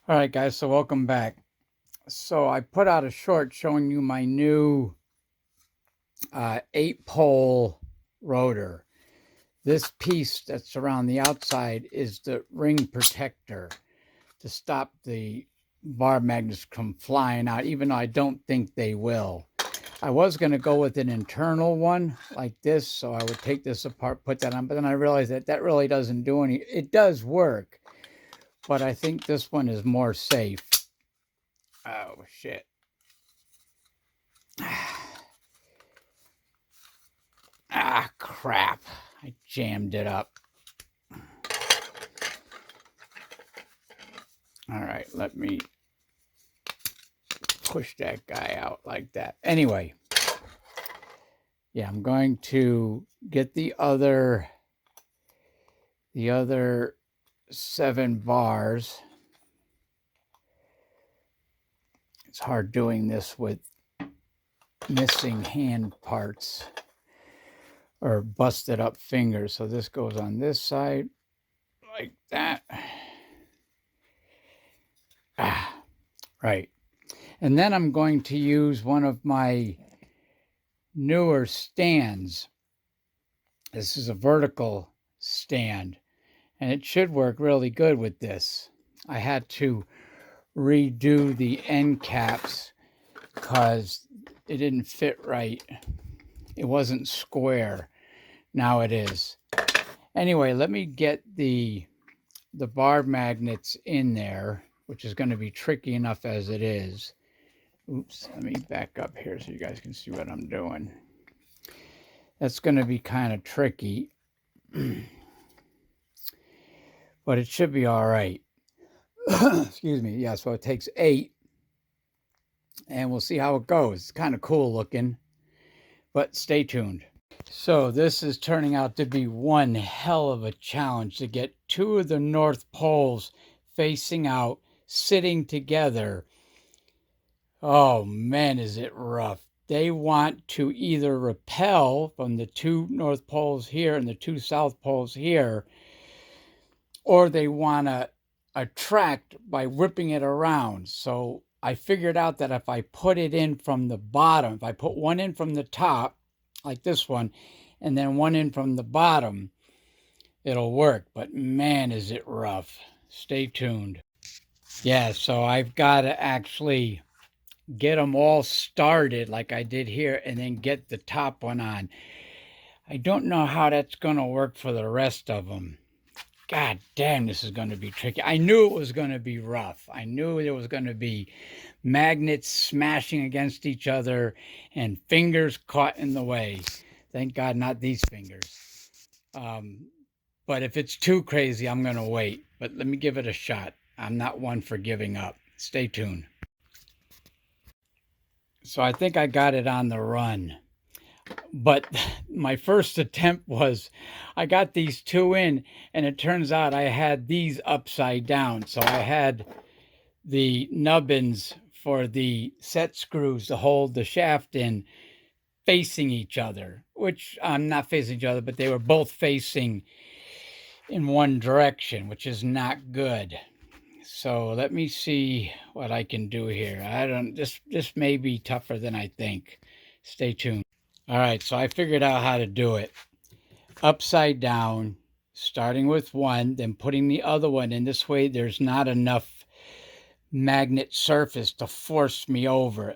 All right, guys, so welcome back. So I put out a short showing you my new 8-pole rotor. This piece that's around the outside is the ring protector to stop the bar magnets from flying out, even though I don't think they will. I was going to go with an internal one like this, so I would take this apart, put that on, but then I realized that that really doesn't do any. It does work, but I think this one is more safe. Oh, shit. Ah, crap. I jammed it up. All right, let me push that guy out like that. Anyway, yeah, I'm going to get the other 7 bars. It's hard doing this with missing hand parts or busted up fingers. So this goes on this side like that. Ah, right. And then I'm going to use one of my newer stands. This is a vertical stand, and it should work really good with this. I had to redo the end caps because it didn't fit right. It wasn't square. Now it is. Anyway, let me get the bar magnets in there, which is going to be tricky enough as it is. Oops, let me back up here so you guys can see what I'm doing. That's going to be kind of tricky, but it should be all right. Excuse me. Yeah, so it takes 8, and we'll see how it goes. It's kind of cool looking, but stay tuned. So this is turning out to be one hell of a challenge to get 2 of the North Poles facing out, sitting together. Oh man, is it rough. They want to either repel from the 2 North Poles here and the 2 South Poles here, or they want to attract by whipping it around. So I figured out that if I put it in from the bottom, if I put one in from the top, like this one, and then one in from the bottom, it'll work. But man, is it rough. Stay tuned. Yeah, so I've got to actually get them all started like I did here and then get the top one on. I don't know how that's going to work for the rest of them. God damn, this is going to be tricky. I knew it was going to be rough. I knew there was going to be magnets smashing against each other and fingers caught in the way. Thank God, not these fingers. But if it's too crazy, I'm going to wait. But let me give it a shot. I'm not one for giving up. Stay tuned. So I think I got it on the run. But my first attempt was I got these 2 in, and it turns out I had these upside down. So I had the nubbins for the set screws to hold the shaft in facing each other, which not facing each other, but they were both facing in one direction, which is not good. So let me see what I can do here. This may be tougher than I think. Stay tuned. All right, so I figured out how to do it. Upside down, starting with one, then putting the other one in. This way there's not enough magnet surface to force me over.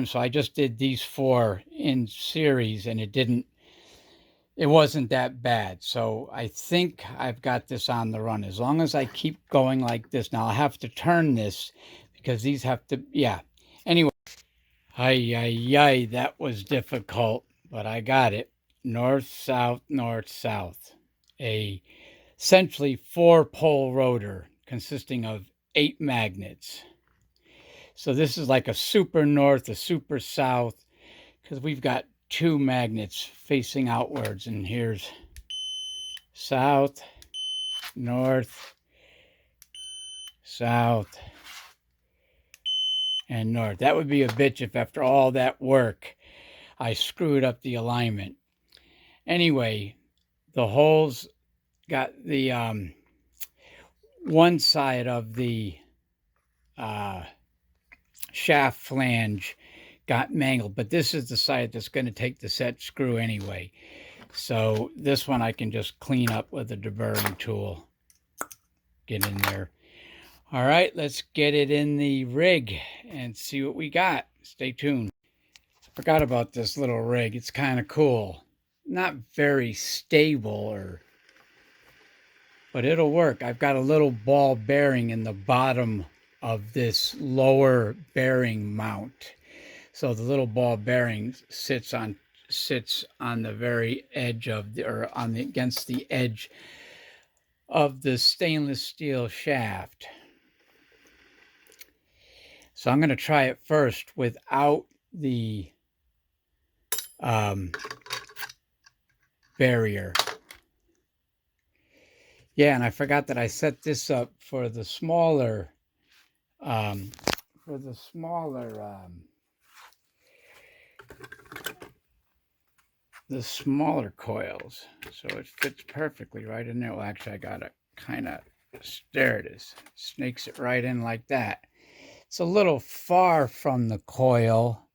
So I just did these 4 in series, and it wasn't that bad. So I think I've got this on the run. As long as I keep going like this. Now I'll have to turn this because these have to, yeah. Anyway, that was difficult, but I got it. North, south, north, south. A essentially 4-pole rotor consisting of 8 magnets. So this is like a super north, a super south, because we've got 2 magnets facing outwards, and here's south, north, south, and north. That would be a bitch if after all that work I screwed up the alignment. Anyway, the holes got the one side of the shaft flange got mangled, but this is the side that's going to take the set screw anyway. So this one I can just clean up with a deburring tool. Get in there. All right, let's get it in the rig and see what we got. Stay tuned. Forgot about this little rig. It's kind of cool. Not very stable, but it'll work. I've got a little ball bearing in the bottom of this lower bearing mount. So the little ball bearing sits on the very edge of against the edge of the stainless steel shaft. So I'm going to try it first without the barrier. Yeah, and I forgot that I set this up for the smaller coils. So it fits perfectly right in there. Well, actually, I got to kind of, there it is. Snakes it right in like that. It's a little far from the coil.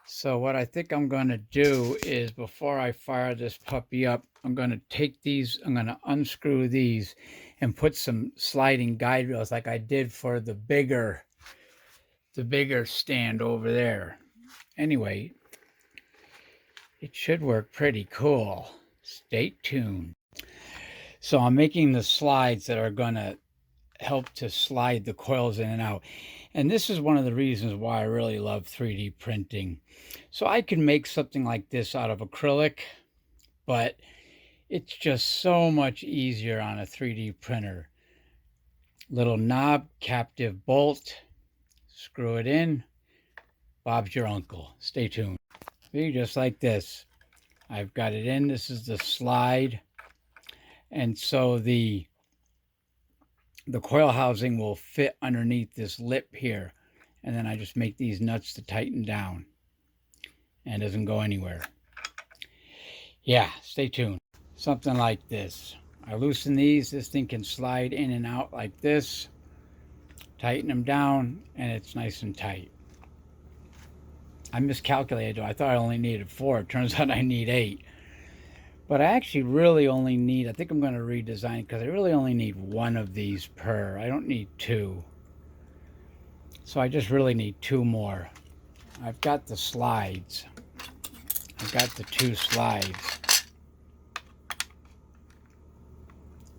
So what I think I'm going to do is, before I fire this puppy up, I'm going to take these, I'm going to unscrew these and put some sliding guide rails like I did for the bigger stand over there. Anyway, it should work pretty cool. Stay tuned. So I'm making the slides that are going to help to slide the coils in and out. And this is one of the reasons why I really love 3D printing. So I can make something like this out of acrylic, but it's just so much easier on a 3D printer. Little knob, captive bolt, screw it in. Bob's your uncle. Stay tuned. See, just like this. I've got it in. This is the slide. And so the coil housing will fit underneath this lip here. And then I just make these nuts to tighten down. And it doesn't go anywhere. Yeah, stay tuned. Something like this. I loosen these. This thing can slide in and out like this. Tighten them down, and it's nice and tight. I miscalculated. I thought I only needed 4. It turns out I need 8. But I actually really only need, I think I'm going to redesign it because I really only need 1 of these per. I don't need 2. So I just really need 2 more. I've got the slides. I've got the 2 slides.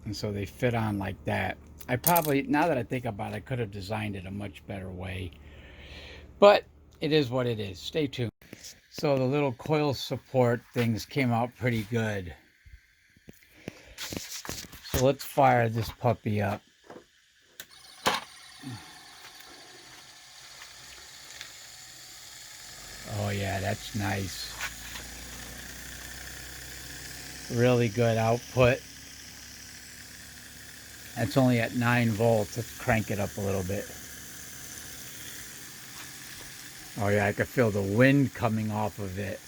And so they fit on like that. I probably, now that I think about it, I could have designed it a much better way. But it is what it is. Stay tuned. So the little coil support things came out pretty good. So let's fire this puppy up. Oh yeah, that's nice. Really good output. That's only at 9 volts. Let's crank it up a little bit. Oh yeah, I can feel the wind coming off of it.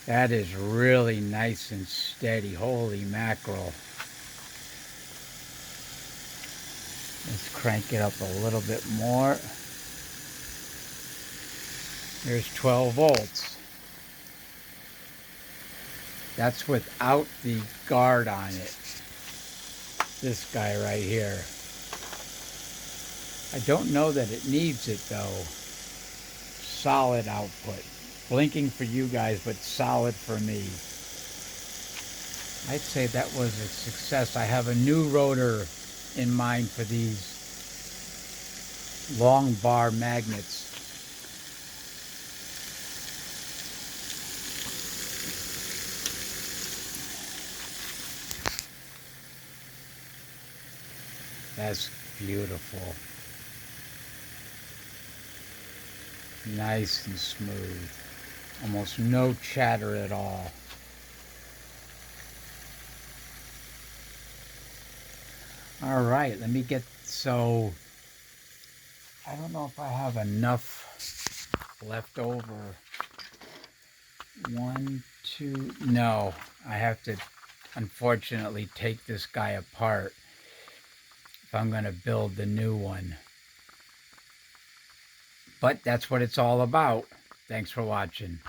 That is really nice and steady. Holy mackerel. Let's crank it up a little bit more. There's 12 volts. That's without the guard on it. This guy right here. I don't know that it needs it though. Solid output. Blinking for you guys, but solid for me. I'd say that was a success. I have a new rotor in mind for these long bar magnets. That's beautiful. Nice and smooth. Almost no chatter at all. All right, let me get, so I don't know if I have enough left over. 1, 2, no, I have to unfortunately take this guy apart if I'm going to build the new one. But that's what it's all about. Thanks for watching.